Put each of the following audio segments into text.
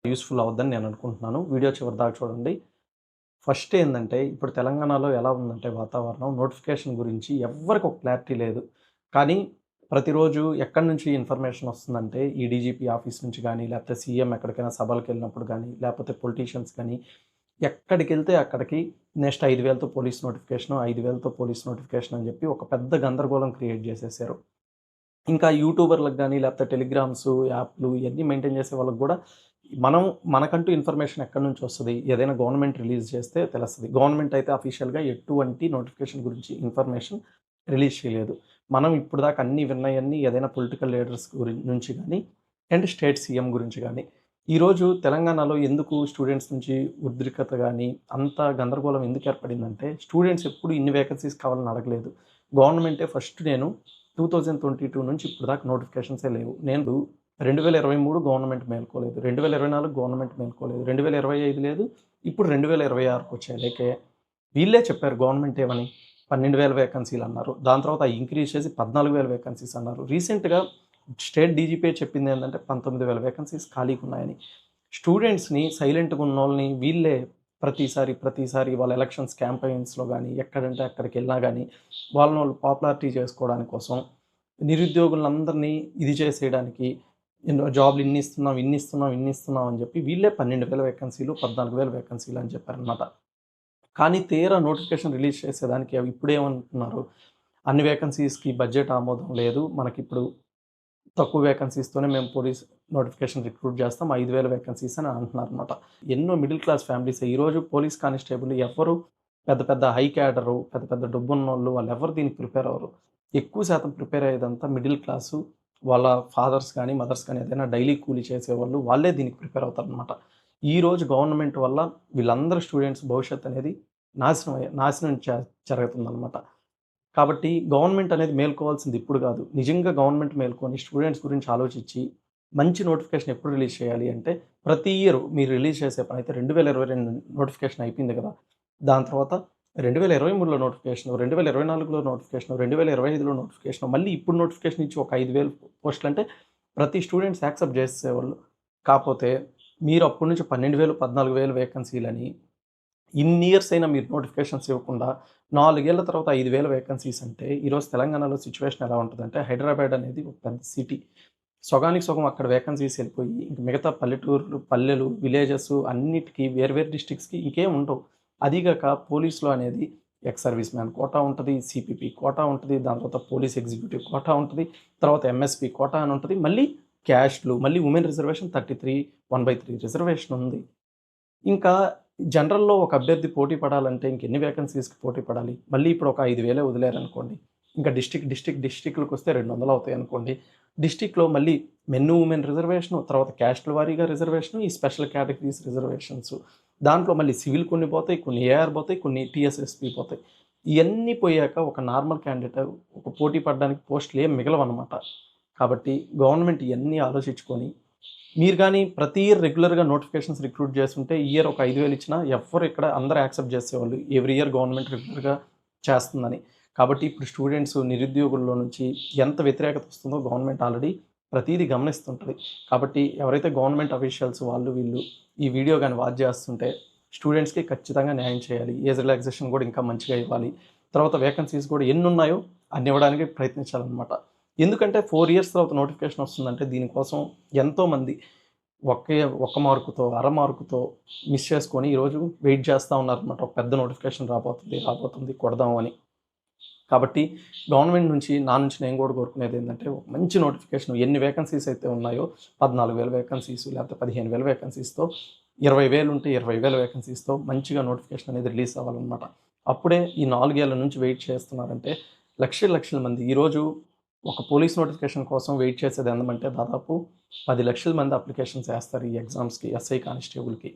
Useful అవుద్దని నేను అనుకుంటున్నాను. వీడియో చివరిదాకా చూడండి. ఫస్ట్ ఏందంటే, ఇప్పుడు తెలంగాణలో ఎలా ఉందంటే వాతావరణం, నోటిఫికేషన్ గురించి ఎవ్వరికి ఒక క్లారిటీ లేదు. కానీ ప్రతిరోజు ఎక్కడి నుంచి ఇన్ఫర్మేషన్ వస్తుందంటే, ఈ డీజీపీ ఆఫీస్ నుంచి గానీ, లేకపోతే సీఎం ఎక్కడికైనా సభలకెళ్ళినప్పుడు గానీ, లేకపోతే పొలిటీషియన్స్ గానీ, ఎక్కడికెళ్తే అక్కడికి నెక్స్ట్ 5,000తో పోలీస్ నోటిఫికేషను, 5,000తో పోలీస్ నోటిఫికేషన్ అని చెప్పి ఒక పెద్ద గందరగోళం క్రియేట్ చేసేసారు. ఇంకా యూట్యూబర్‌లకు గాని, లేకపోతే టెలిగ్రామ్స్, యాప్‌లు ఇయన్నీ మెయింటైన్ చేసే వాళ్ళకి గూడా మనకంటూ ఇన్ఫర్మేషన్ ఎక్కడి నుంచొస్తది? ఏదైనా గవర్నమెంట్ రిలీజ్ చేస్తే తెలుస్తది. గవర్నమెంట్ అయితే అఫీషియల్‌గా ఎటువంటి నోటిఫికేషన్ గురించి ఇన్ఫర్మేషన్ రిలీజ్ చేయలేదు. మనం ఇప్పటిదాకా అన్నీ విన్నయన్నీ ఏదైనా పొలిటికల్ లీడర్స్ నుంచి గాని, అండ్ స్టేట్ సీఎం గురించి గాని. ఈరోజు తెలంగాణలో ఎందుకు స్టూడెంట్స్ నుంచి ఉద్రిక్తత గాని, అంత గందరగోళం ఎందుకు ఏర్పడిందంటే, స్టూడెంట్స్ ఎప్పుడు ఇన్ని వేకెన్సీస్ కావాలని అడగలేదు. గవర్నమెంటే ఫస్ట్ 2022 నుంచి ఇప్పటిదాకా నోటిఫికేషన్సే లేవు. నేను 2023 గవర్నమెంట్ మేలుకోలేదు. 2024 గవర్నమెంట్ మేలుకోలేదు. 2025 లేదు. ఇప్పుడు 2026కి వచ్చాయి. వీళ్ళే చెప్పారు గవర్నమెంట్ ఏమని 12,000 వేకెన్సీలు అన్నారు. దాని తర్వాత ఇంక్రీజ్ చేసి 14,000 వేకెన్సీస్ అన్నారు. రీసెంట్‌గా స్టేట్ డీజీపీ చెప్పింది ఏందంటే 19,000 వేకెన్సీస్ ఖాళీగా ఉన్నాయని. స్టూడెంట్స్‌ని సైలెంట్‌గా ఉన్నోళ్ళని వీళ్ళే ప్రతిసారి వాళ్ళ ఎలక్షన్స్ క్యాంపెయిన్స్‌లో గాని, ఎక్కడంటే అక్కడికెళ్ళినా గాని వాళ్ళని పాపులారిటీ చేసుకోవడానికి కోసం నిరుద్యోగులందరినీ ఇది చేసేయడానికి జాబ్‌లు ఇన్నిస్తున్నాం అని చెప్పి వీళ్ళే 12,000 వేకెన్సీలు, 14,000 వేకెన్సీలు అని చెప్పారనమాట. కానీ తీరా నోటిఫికేషన్ రిలీజ్ చేసేదానికి ఇప్పుడేమంటున్నారు, అన్ని వేకెన్సీస్‌కి బడ్జెట్ ఆమోదం లేదు. మనకిప్పుడు తక్కువ వేకెన్సీస్‌తోనే మేము పోలీస్ నోటిఫికేషన్ రిక్రూట్ చేస్తాం. 5,000 వేకెన్సీస్ అని అంటున్నారనమాట. ఎన్నో మిడిల్ క్లాస్ ఫ్యామిలీస్ ఈరోజు పోలీస్ కానిస్టేబుల్ ఎవ్వరు పెద్ద పెద్ద హై క్యాడరు, పెద్ద పెద్ద డబ్బున్నోళ్ళు వాళ్ళెవ్వరు దీనికి ప్రిపేర్ అవ్వరు. ఎక్కువ శాతం ప్రిపేర్ అయ్యేదంతా మిడిల్ క్లాసు, వాళ్ళ ఫాదర్స్ కానీ, మదర్స్ కానీ ఏదైనా డైలీ కూలీ చేసేవాళ్ళు వాళ్ళే దీనికి ప్రిపేర్ అవుతారనమాట. ఈరోజు గవర్నమెంట్ వల్ల వీళ్ళందరూ స్టూడెంట్స్ భవిష్యత్తు అనేది నాశనం జరుగుతుందనమాట. కాబట్టి గవర్నమెంట్ అనేది మేలుకోవాల్సింది ఇప్పుడు కాదు. నిజంగా గవర్నమెంట్ మేలుకొని స్టూడెంట్స్ గురించి ఆలోచించి, మంచి నోటిఫికేషన్ ఎప్పుడు రిలీజ్ చేయాలి అంటే, ప్రతి ఇయర్ మీరు రిలీజ్ చేసే పనైతే 2022 నోటిఫికేషన్ అయిపోయింది కదా! దాని తర్వాత 2023లో నోటిఫికేషను, 2024లో నోటిఫికేషను, 2025లో నోటిఫికేషను, మళ్ళీ ఇప్పుడు నోటిఫికేషన్ ఇచ్చి ఒక 5,000 పోస్టులంటే ప్రతి స్టూడెంట్స్ యాక్సెప్ట్ చేసేవాళ్ళు. కాపోతే మీరు అప్పటి నుంచి 12,000, 14,000 వేకెన్సీలని ఇన్ని ఇయర్స్ అయినా మీరు నోటిఫికేషన్స్ ఇవ్వకుండా 4 ఏళ్ల తర్వాత 5,000 వేకెన్సీస్ అంటే ఈరోజు తెలంగాణలో సిట్యుయేషన్ ఎలా ఉంటదంటే, హైదరాబాద్ అనేది ఒక పెద్ద సిటీ. సగానికి సగం అక్కడ వేకెన్సీస్ వెళ్ళిపోయి ఇంక మిగతా పల్లెటూర్లు, పల్లెలు, విలేజెస్ అన్నిటికి వేరు వేరు డిస్ట్రిక్ట్స్‌కి ఇంకేం ఉండవు. అదీగాక పోలీస్‌లో అనేది ఎక్స్ సర్వీస్ మ్యాన్ కోటా ఉంటది, సీపీపీ కోటా ఉంటది, దాని తర్వాత పోలీస్ ఎగ్జిక్యూటివ్ కోటా ఉంటది, తర్వాత ఎంఎస్‌పీ కోటా అని ఉంటది. మళ్ళీ క్యాస్ట్‌లు, మళ్ళీ ఉమెన్ రిజర్వేషన్ 33, 1/3 రిజర్వేషన్ ఉంది. ఇంకా జనరల్‌లో ఒక అభ్యర్థి పోటీ పడాలంటే ఇంకెన్ని వేకెన్సీస్‌కి పోటీ పడాలి? మళ్ళీ ఇప్పుడు ఒక 5,000 వదిలారనుకోండి. ఇంకా డిస్ట్రిక్ట్‌లకొస్తే 200 అవుతాయనుకోండి. డిస్ట్రిక్ట్‌లో మళ్ళీ మెన్, ఉమెన్ రిజర్వేషను, తర్వాత క్యాస్ట్‌ల వారీగా రిజర్వేషను, ఈ స్పెషల్ కేటగిరీస్ రిజర్వేషన్స్. దాంట్లో మళ్ళీ సివిల్ కొన్ని పోతాయి, కొన్ని ఏఆర్ పోతాయి, కొన్ని టీఎస్ఎస్‌పీ పోతాయి. ఇయన్నీ పోయాక ఒక నార్మల్ క్యాండిడేట్ ఒక పోటీ పడడానికి పోస్టులు ఏం మిగలవనమాట. కాబట్టి గవర్నమెంట్ ఇయన్నీ ఆలోచించుకొని మీరు గానీ ప్రతి ఇయర్ రెగ్యులర్‌గా నోటిఫికేషన్స్ రిక్రూట్ చేస్తుంటే, ఈ ఇయర్ ఒక 5,000 ఇచ్చినా ఎవ్వరు ఇక్కడ అందరూ యాక్సెప్ట్ చేసేవాళ్ళు. ఎవ్రీ ఇయర్ గవర్నమెంట్ రెగ్యులర్‌గా చేస్తుందని. కాబట్టి ఇప్పుడు స్టూడెంట్స్, నిరుద్యోగుల్లో నుంచి ఎంత వ్యతిరేకత వస్తుందో గవర్నమెంట్ ఆల్రెడీ ప్రతీదీ గమనిస్తుంటది. కాబట్టి ఎవరైతే గవర్నమెంట్ అఫీషియల్స్ వాళ్ళు వీళ్ళు ఈ వీడియో గాని వాచ్ చేస్తుంటే స్టూడెంట్స్‌కి ఖచ్చితంగా న్యాయం చేయాలి. ఏజ్ రిలాక్సేషన్ కూడా ఇంకా మంచిగా ఇవ్వాలి. తర్వాత వేకెన్సీస్ కూడా ఎన్నున్నాయో అన్ని ఇవ్వడానికి ప్రయత్నించాలనమాట. ఎందుకంటే 4 ఇయర్స్ తర్వాత నోటిఫికేషన్ వస్తుందంటే దీనికోసం ఎంతోమంది ఒకే ఒక్క మార్కుతో, అర మార్కుతో మిస్ చేసుకొని ఈరోజు వెయిట్ చేస్తా ఉన్నారనమాట. ఒక పెద్ద నోటిఫికేషన్ రాబోతుంది కొడదాం అని. కాబట్టి గవర్నమెంట్ నుంచి నా నుంచి నేను కూడా కోరుకునేది ఏంటంటే, ఒక మంచి నోటిఫికేషన్ ఎన్ని వేకెన్సీస్ అయితే ఉన్నాయో 14,000 వేకెన్సీస్ లేకపోతే 15,000 వేకెన్సీస్‌తో 20,000 ఉంటే 20,000 వేకెన్సీస్‌తో మంచిగా నోటిఫికేషన్ అనేది రిలీజ్ అవ్వాలనమాట. అప్పుడే ఈ 4 ఏళ్ల నుంచి వెయిట్ చేస్తున్నారంటే లక్షల మంది ఈరోజు ఒక పోలీస్ నోటిఫికేషన్ కోసం వెయిట్ చేసేది ఎంతమంటే దాదాపు 10,00,000 మంది అప్లికేషన్స్ ఏస్తారు ఈ ఎగ్జామ్స్‌కి, ఎస్ఐ కానిస్టేబుల్‌కి.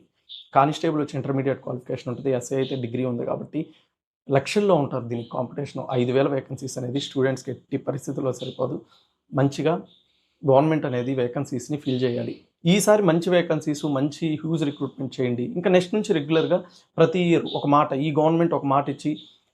కానిస్టేబుల్ వచ్చి ఇంటర్మీడియేట్ క్వాలిఫికేషన్ ఉంటుంది. ఎస్ఐ అయితే డిగ్రీ ఉంది కాబట్టి లక్షల్లో ఉంటారు దీనికి కాంపిటీషను. 5,000 వేకెన్సీస్ అనేది స్టూడెంట్స్‌కి ఎట్టి పరిస్థితుల్లో సరిపోదు. మంచిగా గవర్నమెంట్ అనేది వేకెన్సీస్‌ని ఫిల్ చేయాలి. ఈసారి మంచి వేకెన్సీస్, మంచి హ్యూజ్ రిక్రూట్‌మెంట్ చేయండి. ఇంకా నెక్స్ట్ నుంచి రెగ్యులర్‌గా ప్రతి ఇయర్ ఒక మాట ఈ గవర్నమెంట్ ఒక మాట ఇచ్చి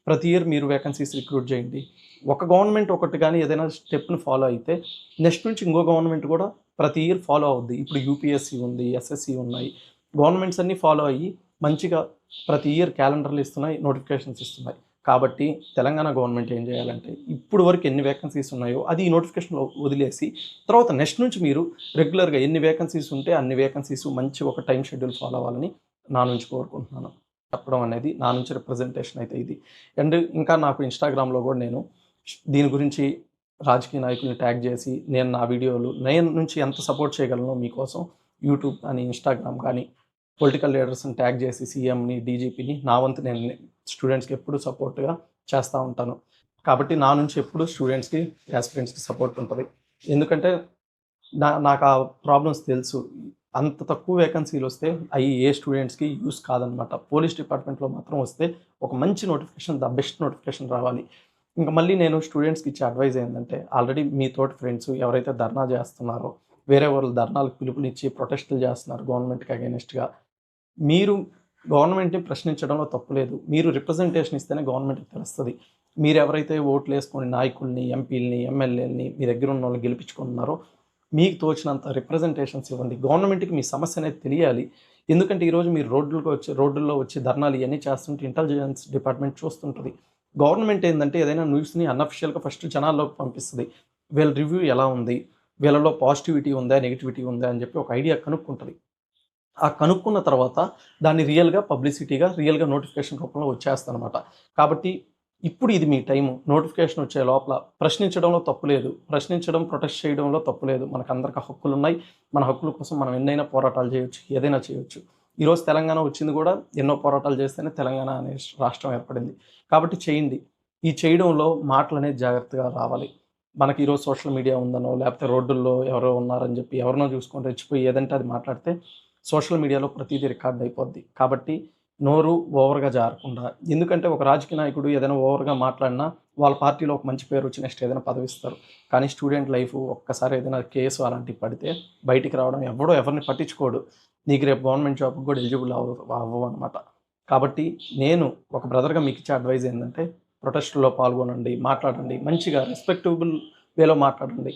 ప్రతి ఇయర్ మీరు వేకెన్సీస్ రిక్రూట్ చేయండి. ఒక గవర్నమెంట్ ఒకటి గాని ఏదైనా స్టెప్‌ని ఫాలో అయితే నెక్స్ట్ నుంచి ఇంకో గవర్నమెంట్ కూడా ప్రతి ఇయర్ ఫాలో అవుద్ది. ఇప్పుడు యూపీఎస్సీ ఉంది, ఎస్ఎస్సీ ఉన్నాయి. గవర్నమెంట్స్ అన్నీ ఫాలో అయ్యి మంచిగా ప్రతి ఇయర్ క్యాలెండర్లు ఇస్తున్నాయి, నోటిఫికేషన్స్ ఇస్తున్నాయి. కాబట్టి తెలంగాణ గవర్నమెంట్ ఏం చేయాలంటే ఇప్పుడు వరకు ఎన్ని వేకెన్సీస్ ఉన్నాయో అది ఈ నోటిఫికేషన్లో వదిలేసి తర్వాత నెక్స్ట్ నుంచి మీరు రెగ్యులర్గా ఎన్ని వేకెన్సీస్ ఉంటే అన్ని వేకెన్సీస్ మంచి ఒక టైం షెడ్యూల్ ఫాలో అవ్వాలని నా నుంచి కోరుకుంటున్నాను. చెప్పడం అనేది నా నుంచి రిప్రజెంటేషన్ అయితే ఇది. అండ్ ఇంకా నాకు ఇన్స్టాగ్రామ్లో కూడా నేను దీని గురించి రాజకీయ నాయకుల్ని ట్యాగ్ చేసి నేను నా వీడియోలు నేను నుంచి ఎంత సపోర్ట్ చేయగలను మీకోసం యూట్యూబ్ కానీ ఇన్స్టాగ్రామ్ కానీ పొలిటికల్ లీడర్స్ని ట్యాగ్ చేసి సీఎంని డీజీపీని నా వంతు నేను స్టూడెంట్స్కి ఎప్పుడు సపోర్ట్గా చేస్తూ ఉంటాను. కాబట్టి నా నుంచి ఎప్పుడు స్టూడెంట్స్కి యాస్పిరెంట్స్కి సపోర్ట్ ఉంటుంది. ఎందుకంటే నాకు ఆ ప్రాబ్లమ్స్ తెలుసు. అంత తక్కువ వేకెన్సీలు వస్తే అవి ఏ స్టూడెంట్స్కి యూస్ కాదనమాట. పోలీస్ డిపార్ట్మెంట్లో మాత్రం వస్తే ఒక మంచి నోటిఫికేషన్, ద బెస్ట్ నోటిఫికేషన్ రావాలి. ఇంకా మళ్ళీ నేను స్టూడెంట్స్కి ఇచ్చే అడ్వైజ్ ఏంటంటే ఆల్రెడీ మీ తోటి ఫ్రెండ్స్ ఎవరైతే ధర్నా చేస్తున్నారో వేరే వాళ్ళు ధర్నాలకు పిలుపునిచ్చి ప్రొటెస్టులు చేస్తున్నారు గవర్నమెంట్కి అగైనెస్ట్గా, మీరు గవర్నమెంట్ని ప్రశ్నించడంలో తప్పు లేదు. మీరు రిప్రజెంటేషన్ ఇస్తేనే గవర్నమెంట్కి తెలుస్తుంది. మీరు ఎవరైతే ఓట్లు వేసుకొని నాయకుల్ని, ఎంపీలని, ఎమ్మెల్యేలని మీ దగ్గర ఉన్న వాళ్ళు గెలిపించుకుంటున్నారో మీకు తోచినంత రిప్రజెంటేషన్స్ ఇవ్వండి. గవర్నమెంట్కి మీ సమస్య అనేది తెలియాలి. ఎందుకంటే ఈరోజు మీరు రోడ్డుల్లో వచ్చి ధర్నాలు ఇవన్నీ చేస్తుంటే ఇంటెలిజెన్స్ డిపార్ట్మెంట్ చూస్తుంటుంది. గవర్నమెంట్ ఏంటంటే ఏదైనా న్యూస్ని అన్అఫిషియల్గా ఫస్ట్ జనాల్లోకి పంపిస్తుంది. వీళ్ళ రివ్యూ ఎలా ఉంది, వీళ్ళలో పాజిటివిటీ ఉందా, నెగిటివిటీ ఉందా అని చెప్పి ఒక ఐడియా కనుక్కుంటుంది. ఆ కనుక్కున్న తర్వాత దాన్ని రియల్గా పబ్లిసిటీగా రియల్గా నోటిఫికేషన్ రూపంలో వచ్చేస్తానమాట. కాబట్టి ఇప్పుడు ఇది మీ టైము. నోటిఫికేషన్ వచ్చే లోపల ప్రశ్నించడంలో తప్పు లేదు. ప్రశ్నించడం, ప్రొటెస్ట్ చేయడంలో తప్పు లేదు. మనకందరికి హక్కులు ఉన్నాయి. మన హక్కుల కోసం మనం ఎన్నైనా పోరాటాలు చేయొచ్చు, ఏదైనా చేయొచ్చు. ఈరోజు తెలంగాణ వచ్చింది కూడా ఎన్నో పోరాటాలు చేస్తేనే తెలంగాణ అనే రాష్ట్రం ఏర్పడింది. కాబట్టి చేయండి. ఈ చేయడంలో మాటలు అనేది జాగ్రత్తగా రావాలి. మనకి ఈరోజు సోషల్ మీడియా ఉందనో లేకపోతే రోడ్డుల్లో ఎవరో ఉన్నారని చెప్పి ఎవరినో చూసుకొని రెచ్చిపోయి ఏదంటే అది మాట్లాడితే సోషల్ మీడియాలో ప్రతిదీ రికార్డ్ అయిపోద్ది. కాబట్టి నోరు ఓవర్గా జారకుండా, ఎందుకంటే ఒక రాజకీయ నాయకుడు ఏదైనా ఓవర్గా మాట్లాడినా వాళ్ళ పార్టీలో ఒక మంచి పేరు వచ్చి నెక్స్ట్ ఏదైనా పదవిస్తారు. కానీ స్టూడెంట్ లైఫ్ ఒక్కసారి ఏదైనా కేసు అలాంటివి పడితే బయటికి రావడం ఎవరిని పట్టించుకోడు. నీకు రేపు గవర్నమెంట్ జాబ్కి కూడా ఎలిజిబుల్ అవ్వవు అనమాట. కాబట్టి నేను ఒక బ్రదర్గా మీకు ఇచ్చే అడ్వైజ్ ఏంటంటే ప్రొటెస్ట్లో పాల్గొనండి, మాట్లాడండి, మంచిగా రెస్పెక్టబుల్ వేలో మాట్లాడండి.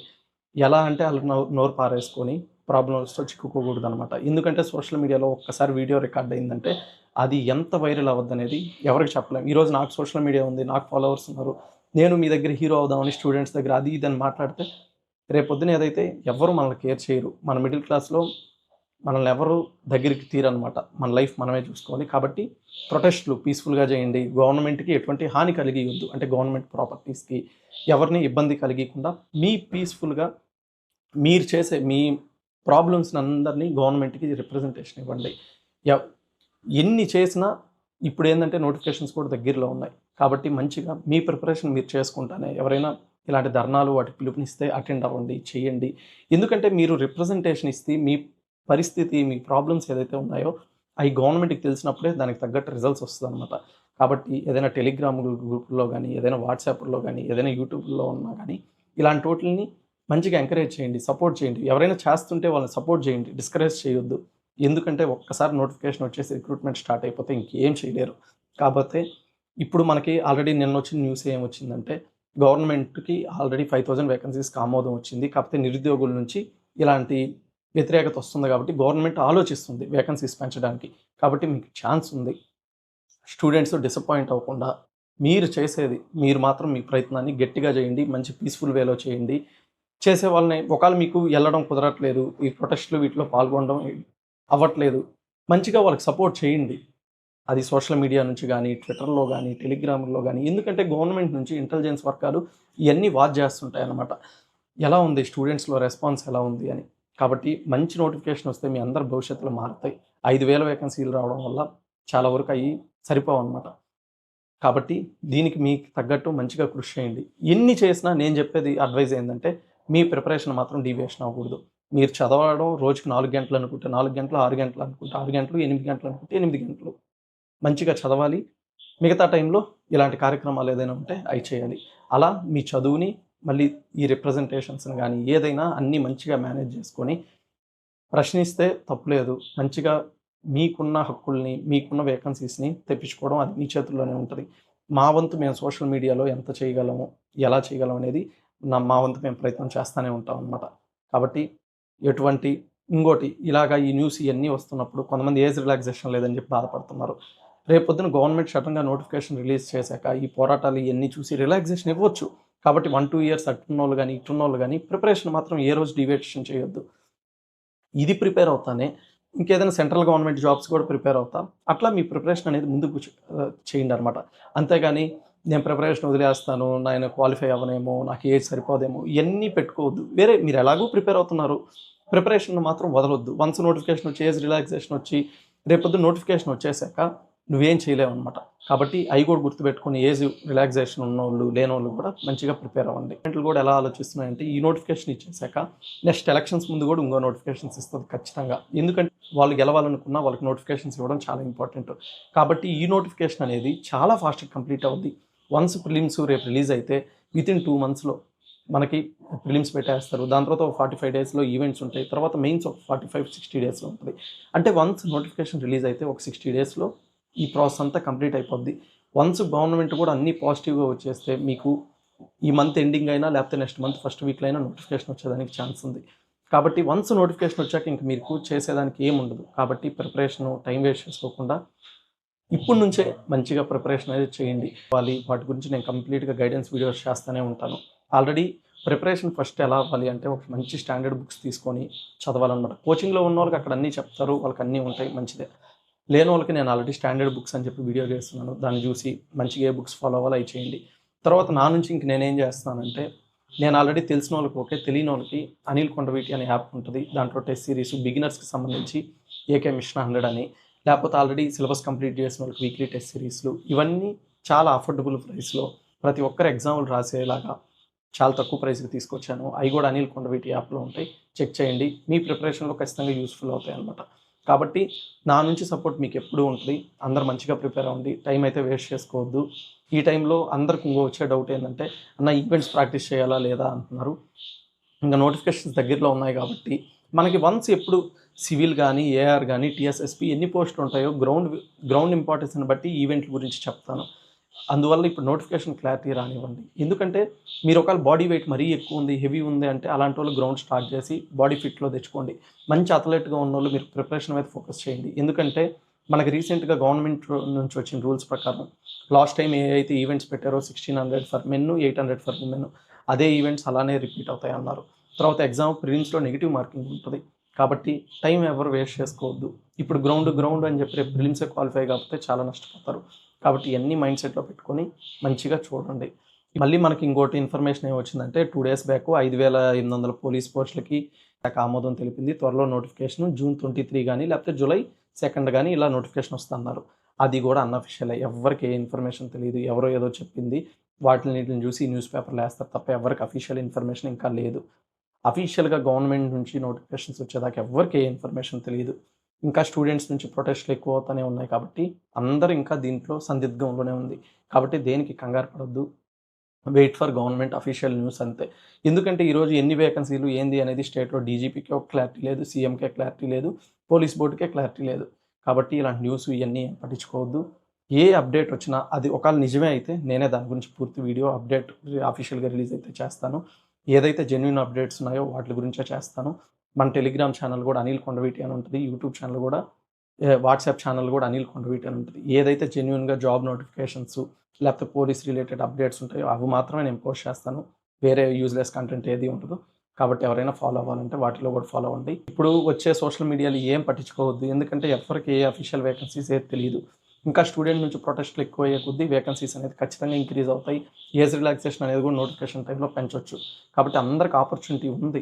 ఎలా అంటే వాళ్ళకి నోరు పారేసుకొని ప్రాబ్లమ్స్తో చిక్కుకోకూడదు అనమాట. ఎందుకంటే సోషల్ మీడియాలో ఒక్కసారి వీడియో రికార్డ్ అయిందంటే అది ఎంత వైరల్ అవ్వద్దు అనేది ఎవరికి చెప్పలేము. ఈరోజు నాకు సోషల్ మీడియా ఉంది, నాకు ఫాలోవర్స్ ఉన్నారు, నేను మీ దగ్గర హీరో అవుదామని స్టూడెంట్స్ దగ్గర అది ఇది అని మాట్లాడితే రేపొద్దున ఏదైతే ఎవరు మనల్ని కేర్ చేయరు. మన మిడిల్ క్లాస్లో మనల్ని ఎవరు దగ్గరికి తీరనమాట. మన లైఫ్ మనమే చూసుకోవాలి. కాబట్టి ప్రొటెస్ట్లు పీస్ఫుల్గా చేయండి. గవర్నమెంట్కి ఎటువంటి హాని కలిగియొద్దు. అంటే గవర్నమెంట్ ప్రాపర్టీస్కి ఎవరిని ఇబ్బంది కలిగకుండా మీ పీస్ఫుల్గా మీరు చేసే మీ ప్రాబ్లమ్స్ని అందరినీ గవర్నమెంట్కి రిప్రజెంటేషన్ ఇవ్వండి. ఎన్ని చేసినా ఇప్పుడు ఏంటంటే నోటిఫికేషన్స్ కూడా దగ్గరలో ఉన్నాయి. కాబట్టి మంచిగా మీ ప్రిపరేషన్ మీరు చేసుకుంటానే ఎవరైనా ఇలాంటి ధర్నాలు వాటికి పిలుపునిస్తే అటెండ్ అవ్వండి, చేయండి. ఎందుకంటే మీరు రిప్రజెంటేషన్ ఇస్తే మీ పరిస్థితి, మీ ప్రాబ్లమ్స్ ఏదైతే ఉన్నాయో అవి గవర్నమెంట్కి తెలిసినప్పుడే దానికి తగ్గట్టు రిజల్ట్స్ వస్తుంది అనమాట. కాబట్టి ఏదైనా టెలిగ్రామ్ గ్రూపుల్లో కానీ, ఏదైనా వాట్సాప్లో కానీ, ఏదైనా యూట్యూబ్లో ఉన్నా కానీ ఇలాంటి వాటిని మంచిగా ఎంకరేజ్ చేయండి, సపోర్ట్ చేయండి. ఎవరైనా చేస్తుంటే వాళ్ళని సపోర్ట్ చేయండి, డిస్కరేజ్ చేయొద్దు. ఎందుకంటే ఒక్కసారి నోటిఫికేషన్ వచ్చేసి రిక్రూట్మెంట్ స్టార్ట్ అయిపోతే ఇంకేం చేయలేరు. కాకపోతే ఇప్పుడు మనకి ఆల్రెడీ నిన్న వచ్చిన న్యూస్ ఏమొచ్చిందంటే గవర్నమెంట్కి ఆల్రెడీ 5000 వేకెన్సీస్కి ఆమోదం వచ్చింది. కాకపోతే నిరుద్యోగుల నుంచి ఇలాంటి వ్యతిరేకత వస్తుంది కాబట్టి గవర్నమెంట్ ఆలోచిస్తుంది వేకెన్సీస్ పెంచడానికి. కాబట్టి మీకు ఛాన్స్ ఉంది. స్టూడెంట్స్ డిసప్పాయింట్ అవ్వకుండా మీరు చేసేది మీరు మాత్రం మీ ప్రయత్నాన్ని గట్టిగా చేయండి. మంచి పీస్ఫుల్ వేలో చేయండి. చేసే వాళ్ళని ఒకవేళ మీకు వెళ్ళడం కుదరట్లేదు, ఈ ప్రొటెస్ట్లు వీటిలో పాల్గొనడం అవ్వట్లేదు, మంచిగా వాళ్ళకి సపోర్ట్ చేయండి. అది సోషల్ మీడియా నుంచి కానీ, ట్విట్టర్లో కానీ, టెలిగ్రామ్లో కానీ. ఎందుకంటే గవర్నమెంట్ నుంచి ఇంటెలిజెన్స్ వర్గాలు ఇవన్నీ వాచ్ చేస్తుంటాయి అన్నమాట. ఎలా ఉంది స్టూడెంట్స్లో రెస్పాన్స్ ఎలా ఉంది అని. కాబట్టి మంచి నోటిఫికేషన్ వస్తే మీ అందరి భవిష్యత్తులో మారుతాయి. 5000 వేకెన్సీలు రావడం వల్ల చాలా వరకు అవి సరిపోవన్నమాట. కాబట్టి దీనికి మీకు తగ్గట్టు మంచిగా కృషి చేయండి. ఎన్ని చేసినా నేను చెప్పేది అడ్వైజ్ ఏంటంటే మీ ప్రిపరేషన్ మాత్రం డీవియేషన్ అవ్వకూడదు. మీరు చదవడం రోజుకి 4 గంటలు అనుకుంటే 4 గంటలు, 6 గంటలు అనుకుంటే 6 గంటలు, 8 గంటలు అనుకుంటే 8 గంటలు మంచిగా చదవాలి. మిగతా టైంలో ఇలాంటి కార్యక్రమాలు ఏదైనా ఉంటే అవి చేయాలి. అలా మీ చదువుని మళ్ళీ ఈ రిప్రజెంటేషన్స్ని కానీ ఏదైనా అన్నీ మంచిగా మేనేజ్ చేసుకొని ప్రశ్నిస్తే తప్పులేదు. మంచిగా మీకున్న హక్కుల్ని, మీకున్న వేకెన్సీస్ని తెప్పించుకోవడం అది మీ చేతుల్లోనే ఉంటుంది. మా వంతు మేము సోషల్ మీడియాలో ఎంత చేయగలము, ఎలా చేయగలం అనేది మా వంతు మేము ప్రయత్నం చేస్తూనే ఉంటాం అన్నమాట. కాబట్టి ఎటువంటి ఇంకోటి ఇలాగ ఈ న్యూస్ ఇయన్నీ వస్తున్నప్పుడు కొంతమంది ఏజ్ రిలాక్సేషన్ లేదని చెప్పి బాధపడుతున్నారు. రేపొద్దున గవర్నమెంట్ సడన్‌గా నోటిఫికేషన్ రిలీజ్ చేశాక ఈ పోరాటాలు ఇయన్నీ చూసి రిలాక్సేషన్ ఇవ్వచ్చు. కాబట్టి 1, 2 ఇయర్స్ అటున్నోళ్ళు గాని, ఇటున్నోళ్ళు గాని ప్రిపరేషన్ మాత్రం ఏ రోజు డీవియేషన్ చేయొద్దు. ఇది ప్రిపేర్ అవుతానే ఇంకేదైనా సెంట్రల్ గవర్నమెంట్ జాబ్స్ కూడా ప్రిపేర్ అవుతా. అట్లా మీ ప్రిపరేషన్ అనేది ముందుకు చేయండనమాట. అంతేగాని నేను ప్రిపరేషన్ వదిలేస్తాను, నేను క్వాలిఫై అవ్వనేమో, నాకు ఏజ్ సరిపోదేమో ఇయన్నీ పెట్టుకోవద్దు. వేరే మీరు ఎలాగో ప్రిపేర్ అవుతున్నారు. ప్రిపరేషన్‌ని మాత్రం వదలొద్దు. వన్స్ నోటిఫికేషన్ వచ్చి, ఏజ్ రిలాక్సేషన్ వచ్చి, రేపొద్దున నోటిఫికేషన్ వచ్చేసాక నువ్వేం చేయలేవనమాట. కాబట్టి అయి కూడా గుర్తుపెట్టుకొని ఏజ్ రిలాక్సేషన్ ఉన్నోళ్ళు, లేనోళ్ళు కూడా మంచిగా ప్రిపేర్ అవ్వండి. గవర్నమెంట్లు కూడా ఎలా ఆలోచిస్తున్నాయంటే ఈ నోటిఫికేషన్ ఇచ్చేసాక నెక్స్ట్ ఎలక్షన్స్ ముందు కూడా ఇంకో నోటిఫికేషన్స్ ఇస్తది ఖచ్చితంగా. ఎందుకంటే వాళ్ళు గెలవాలనుకున్నా వాళ్ళకి నోటిఫికేషన్స్ ఇవ్వడం చాలా ఇంపార్టెంట్. కాబట్టి ఈ నోటిఫికేషన్ అనేది చాలా ఫాస్ట్‌గా కంప్లీట్ అవుద్ది. వన్స్ ప్రిలిమ్స్ రేపు రిలీజ్ అయితే వితిన్ 2 మంత్స్‌లో మనకి ప్రిలిమ్స్ పెట్టేస్తారు. దాని తర్వాత ఒక 45 డేస్‌లో ఈవెంట్స్ ఉంటాయి. తర్వాత మెయిన్స్ ఒక 45, 60 డేస్‌లో ఉంటది. అంటే వన్స్ నోటిఫికేషన్ రిలీజ్ అయితే ఒక 60 డేస్‌లో ఈ ప్రాసెస్ అంతా కంప్లీట్ అయిపోద్ది. వన్స్ గవర్నమెంట్ కూడా అన్నీ పాజిటివ్‌గా వచ్చేస్తే మీకు ఈ మంత్ ఎండింగ్ అయినా లేకపోతే నెక్స్ట్ మంత్ ఫస్ట్ వీక్‌లో అయినా నోటిఫికేషన్ వచ్చేదానికి ఛాన్స్ ఉంది. కాబట్టి వన్స్ నోటిఫికేషన్ వచ్చాక ఇంక మీకు చేసేదానికి ఏముండదు. కాబట్టి ప్రిపరేషను టైం వేస్ట్ చేసుకోకుండా ఇప్పటి నుంచే మంచిగా ప్రిపరేషన్ అనేది చేయండి. వాటి గురించి నేను కంప్లీట్‌గా గైడెన్స్ వీడియోస్ చేస్తూనే ఉంటాను. ఆల్రెడీ ప్రిపరేషన్ ఫస్ట్ ఎలా అవ్వాలి అంటే ఒక మంచి స్టాండర్డ్ బుక్స్ తీసుకొని చదవాలన్నమాట. కోచింగ్‌లో ఉన్నోళ్ళకి అక్కడ అన్నీ చెప్తారు. వాళ్ళకి అన్నీ ఉంటాయి మంచిదే. లేనోళ్ళకి నేను ఆల్రెడీ స్టాండర్డ్ బుక్స్ అని చెప్పి వీడియో చేస్తున్నాను. దాన్ని చూసి మంచిగా ఏ బుక్స్ ఫాలో అవ్వాలో అవి చేయండి. తర్వాత నా నుంచి ఇంక నేనేం చేస్తున్నానంటే నేను ఆల్రెడీ తెలిసినోళ్ళకి ఓకే, తెలియనోళ్ళకి అనిల్ కొండవీటి అనే యాప్ ఉంటుంది. దాంట్లో టెస్ట్ సిరీస్ బిగినర్స్‌కి సంబంధించి ఏకే మిషన్ 100 అని, లేకపోతే ఆల్రెడీ సిలబస్ కంప్లీట్ చేసిన వాళ్ళకి వీక్లీ టెస్ట్ సిరీస్‌లు ఇవన్నీ చాలా అఫోర్డబుల్ ప్రైస్‌లో ప్రతి ఒక్కరు ఎగ్జామ్‌లు రాసేలాగా చాలా తక్కువ ప్రైస్‌కి తీసుకొచ్చాను. అవి కూడా అనిల్ కొండవీటి యాప్‌లో ఉంటాయి. చెక్ చేయండి. మీ ప్రిపరేషన్‌లో ఖచ్చితంగా యూజ్‌ఫుల్ అవుతాయన్నమాట. కాబట్టి నా నుంచి సపోర్ట్ మీకు ఎప్పుడూ ఉంటది. అందరూ మంచిగా ప్రిపేర్ అవ్వండి. టైం అయితే వేస్ట్ చేసుకోవద్దు. ఈ టైంలో అందరికి ఇంకో వచ్చే డౌట్ ఏంటంటే, అన్న ఈవెంట్స్ ప్రాక్టీస్ చేయాలా లేదా అంటున్నారు. ఇంకా నోటిఫికేషన్స్ దగ్గరలో ఉన్నాయి కాబట్టి మనకి వన్స్ ఎప్పుడు సివిల్ కానీ, ఏఆర్ కానీ, టీఎస్ఎస్పీ ఎన్ని పోస్టులు ఉంటాయో గ్రౌండ్ ఇంపార్టెన్స్‌ని బట్టి ఈవెంట్ల గురించి చెప్తాను. అందువల్ల ఇప్పుడు నోటిఫికేషన్ క్లారిటీ రానివ్వండి. ఎందుకంటే మీరు ఒకవేళ బాడీ వెయిట్ మరీ ఎక్కువ ఉంది, హెవీ ఉంది అంటే అలాంటి వాళ్ళు గ్రౌండ్ స్టార్ట్ చేసి బాడీ ఫిట్‌లో తెచ్చుకోండి. మంచి అథ్లెట్‌గా ఉన్నోళ్ళు మీరు ప్రిపరేషన్ మీద ఫోకస్ చేయండి. ఎందుకంటే మనకి రీసెంట్‌గా గవర్నమెంట్ నుంచి వచ్చిన రూల్స్ ప్రకారం లాస్ట్ టైం ఏ అయితే ఈవెంట్స్ పెట్టారో 1600 ఫర్ మెన్, 800 ఫర్ ఉమెన్ అదే ఈవెంట్స్ అలానే రిపీట్ అవుతాయన్నారు. తర్వాత ఎగ్జామ్ ప్రిలిమ్స్‌లో నెగెటివ్ మార్కింగ్ ఉంటది. కాబట్టి టైం ఎవరు వేస్ట్ చేసుకోవద్దు. ఇప్పుడు గ్రౌండ్ అని చెప్పి రేపు ప్రిలిమ్స్‌కి క్వాలిఫై కాకపోతే చాలా నష్టపోతారు. కాబట్టి ఇయన్నీ మైండ్ సెట్‌లో పెట్టుకొని మంచిగా చూడండి. మళ్ళీ మనకి ఇంకోటి ఇన్ఫర్మేషన్ ఏమొచ్చిందంటే 2 డేస్ బ్యాక్ 5800 పోలీస్ పోస్టులకి శాఖ ఆమోదం తెలిపింది. త్వరలో నోటిఫికేషన్ జూన్ 23 గానీ లేకపోతే జూలై 2 గానీ ఇలా నోటిఫికేషన్ వస్తదన్నారు. అది కూడా అన్‌అఫిషియలే. ఎవ్వరికీ ఏ ఇన్ఫర్మేషన్ తెలీదు. ఎవరో ఏదో చెప్పింది. వీటిని చూసి న్యూస్ పేపర్‌లో ఏస్తారు తప్ప ఎవరికీ అఫిషియల్ ఇన్ఫర్మేషన్ ఇంకా లేదు. అఫీషియల్‌గా గవర్నమెంట్ నుంచి నోటిఫికేషన్స్ వచ్చేదాకా ఎవ్వరికీ ఏ ఇన్ఫర్మేషన్ తెలీదు. ఇంకా స్టూడెంట్స్ నుంచి ప్రొటెస్ట్‌లు ఎక్కువ అవుతానే ఉన్నాయి కాబట్టి అందరూ ఇంకా దీంట్లో సందిగ్ధంలోనే ఉంది. కాబట్టి దేనికి కంగారు పడొద్దు. Wait for government official news అంతే. ఎందుకంటే ఈరోజు ఎన్ని వేకెన్సీలు ఏంది అనేది స్టేట్‌లో డీజీపీకి ఒక క్లారిటీ లేదు. సీఎంకే క్లారిటీ లేదు. పోలీస్ బోర్డ్‌కే క్లారిటీ లేదు. కాబట్టి ఇలాంటి న్యూస్ ఇయన్నీ పట్టించుకోవద్దు. ఏ అప్డేట్ వచ్చినా అది ఒకవేళ నిజమే అయితే నేనే దాని గురించి పూర్తి వీడియో అప్డేట్ అఫీషియల్‌గా రిలీజ్ అయితే చేస్తాను. ఏదైతే జెన్యూన్ అప్డేట్స్ ఉన్నాయో వాటి గురించే చేస్తాను. మన టెలిగ్రామ్ ఛానల్ కూడా అనిల్ కొండవీటి అని ఉంటది. యూట్యూబ్ ఛానల్ కూడా వాట్సాప్ ఛానల్ కూడా అనిల్ కొండవీటి అని ఉంటది. ఏదైతే జెన్యూన్‌గా జాబ్ నోటిఫికేషన్స్ లేకపోతే పోలీస్ రిలేటెడ్ అప్డేట్స్ ఉంటాయో అవి మాత్రమే నేను పోస్ట్ చేస్తాను. వేరే యూజ్‌లెస్ కంటెంట్ ఏది ఉండదు. కాబట్టి ఎవరైనా ఫాలో అవ్వాలంటే వాటిలో కూడా ఫాలో అవ్వండి. ఇప్పుడు వచ్చే సోషల్ మీడియాలో ఏం పట్టించుకోవద్దు. ఎందుకంటే ఎవరికి ఏ అఫీషియల్ వేకెన్సీస్ ఏది తెలీదు. ఇంకా స్టూడెంట్ నుంచి ప్రొటెస్ట్‌లు ఎక్కువయ్యే కొద్దీ వేకెన్సీస్ అనేది ఖచ్చితంగా ఇంక్రీజ్ అవుతాయి. ఏజ్ రిలాక్సేషన్ అనేది కూడా నోటిఫికేషన్ టైంలో పెంచొచ్చు. కాబట్టి అందరికి ఆపర్చునిటీ ఉంది.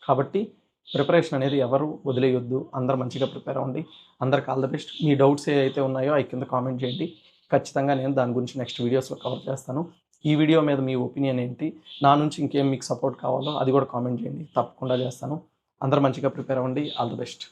కాబట్టి ప్రిపరేషన్ అనేది ఎవరు వదిలేయొద్దు. అందరూ మంచిగా ప్రిపేర్ అవ్వండి. అందరికి all the best. Me doubts ఏవైతే ఉన్నాయో అవి కింద కామెంట్ చేయండి. ఖచ్చితంగా నేను దాని గురించి నెక్స్ట్ వీడియోస్‌లో కవర్ చేస్తాను. ఈ వీడియో మీద మీ ఒపీనియన్ ఏంటి? నా నుంచి ఇంకేం మీకు సపోర్ట్ కావాలో అది కూడా కామెంట్ చేయండి. తప్పకుండా చేస్తాను. అందరూ మంచిగా ప్రిపేర్ అవ్వండి. All the best.